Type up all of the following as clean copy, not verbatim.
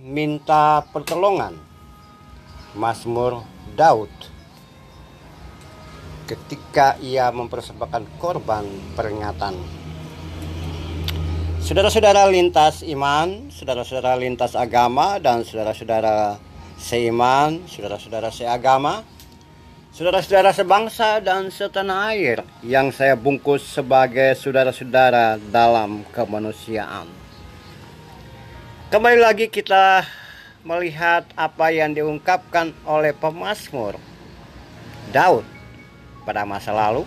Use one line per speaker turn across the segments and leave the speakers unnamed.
Minta pertolongan. Mazmur Daud ketika ia mempersembahkan korban peringatan. Saudara-saudara lintas iman, saudara-saudara lintas agama, dan saudara-saudara seiman, saudara-saudara seagama, saudara-saudara sebangsa dan setanah air yang saya bungkus sebagai saudara-saudara dalam kemanusiaan. Kembali lagi kita melihat apa yang diungkapkan oleh pemazmur Daud pada masa lalu.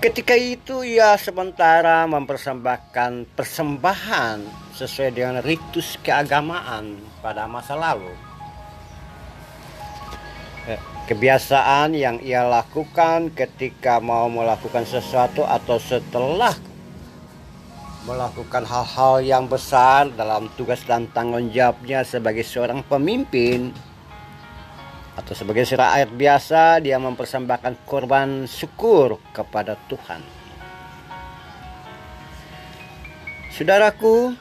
Ketika itu ia sementara mempersembahkan persembahan sesuai dengan ritus keagamaan pada masa lalu. Kebiasaan yang ia lakukan ketika mau melakukan sesuatu atau setelah melakukan hal-hal yang besar dalam tugas dan tanggung jawabnya sebagai seorang pemimpin atau sebagai rakyat biasa, dia mempersembahkan korban syukur kepada Tuhan. Saudaraku,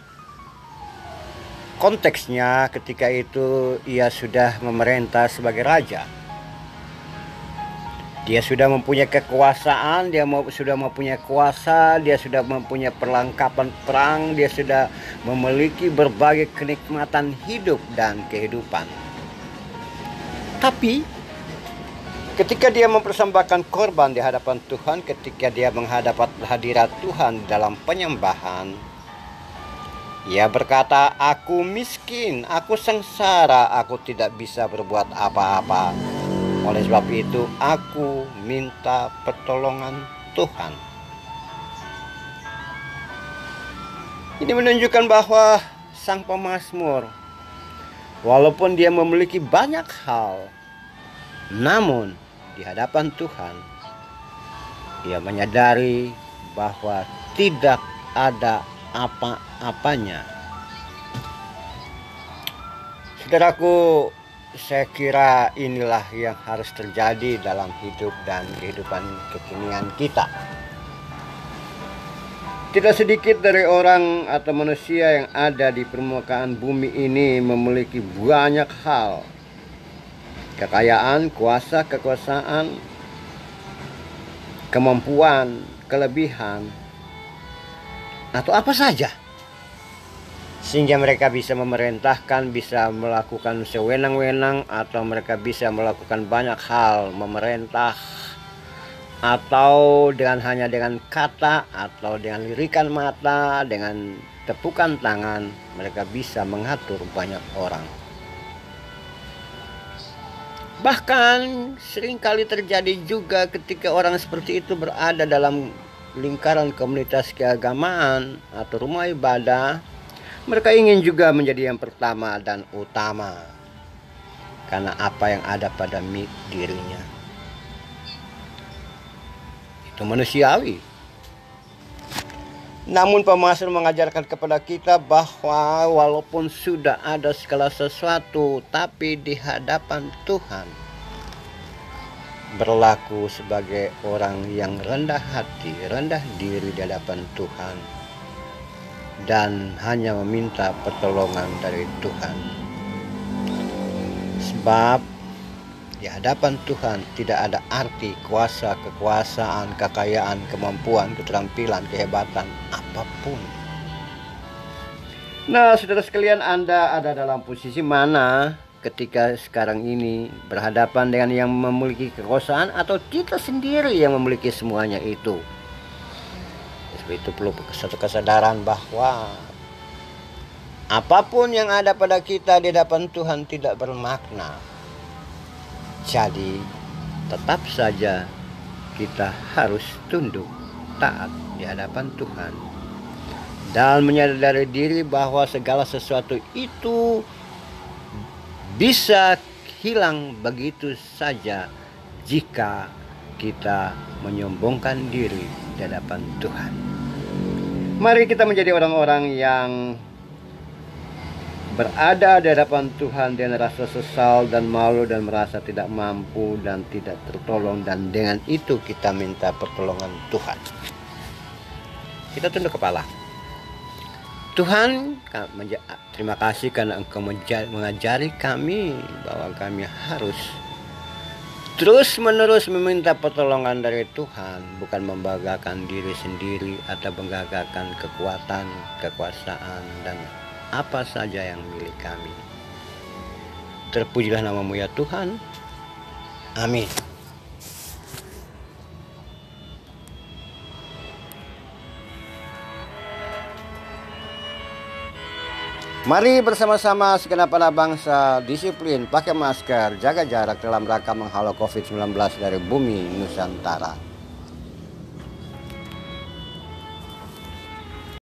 konteksnya ketika itu ia sudah memerintah sebagai raja. Dia sudah mempunyai kekuasaan, dia sudah mempunyai kuasa, dia sudah mempunyai perlengkapan perang, dia sudah memiliki berbagai kenikmatan hidup dan kehidupan. Tapi ketika dia mempersembahkan korban di hadapan Tuhan, ketika dia menghadap hadirat Tuhan dalam penyembahan, ia berkata, "Aku miskin, aku sengsara, aku tidak bisa berbuat apa-apa. Oleh sebab itu aku minta pertolongan Tuhan." Ini menunjukkan bahwa sang pemazmur, walaupun dia memiliki banyak hal, namun di hadapan Tuhan dia menyadari bahwa tidak ada apa-apanya. Saudaraku, saya kira inilah yang harus terjadi dalam hidup dan kehidupan kekinian kita. Tidak sedikit dari orang atau manusia yang ada di permukaan bumi ini memiliki banyak hal. Kekayaan, kuasa, kekuasaan, kemampuan, kelebihan, atau apa saja, sehingga mereka bisa memerintahkan, bisa melakukan sewenang-wenang, atau mereka bisa melakukan banyak hal, memerintah, atau hanya dengan kata, atau dengan lirikan mata, dengan tepukan tangan, mereka bisa mengatur banyak orang. Bahkan seringkali terjadi juga ketika orang seperti itu berada dalam lingkaran komunitas keagamaan atau rumah ibadah, mereka ingin juga menjadi yang pertama dan utama karena apa yang ada pada dirinya. Itu manusiawi. Namun pemazmur mengajarkan kepada kita bahwa walaupun sudah ada segala sesuatu, tapi di hadapan Tuhan berlaku sebagai orang yang rendah hati, rendah diri di hadapan Tuhan, dan hanya meminta pertolongan dari Tuhan. Sebab di hadapan Tuhan tidak ada arti kuasa, kekuasaan, kekayaan, kemampuan, keterampilan, kehebatan, apapun. Nah, saudara sekalian, Anda ada dalam posisi mana ketika sekarang ini berhadapan dengan yang memiliki kekuasaan atau kita sendiri yang memiliki semuanya itu? Itu perlu satu kesadaran bahwa apapun yang ada pada kita di hadapan Tuhan tidak bermakna. Jadi tetap saja kita harus tunduk taat di hadapan Tuhan dan menyadari diri bahwa segala sesuatu itu bisa hilang begitu saja jika kita menyombongkan diri di hadapan Tuhan. Mari kita menjadi orang-orang yang berada di hadapan Tuhan dengan rasa sesal dan malu dan merasa tidak mampu dan tidak tertolong, dan dengan itu kita minta pertolongan Tuhan. Kita tunduk kepala. Tuhan, terima kasih karena Engkau mengajari kami bahwa kami harus terus-menerus meminta pertolongan dari Tuhan, bukan membanggakan diri sendiri atau membanggakan kekuatan, kekuasaan, dan apa saja yang milik kami. Terpujilah nama-Mu ya Tuhan. Amin. Mari bersama-sama segenap anak bangsa disiplin, pakai masker, jaga jarak dalam rangka menghalau COVID-19 dari bumi Nusantara.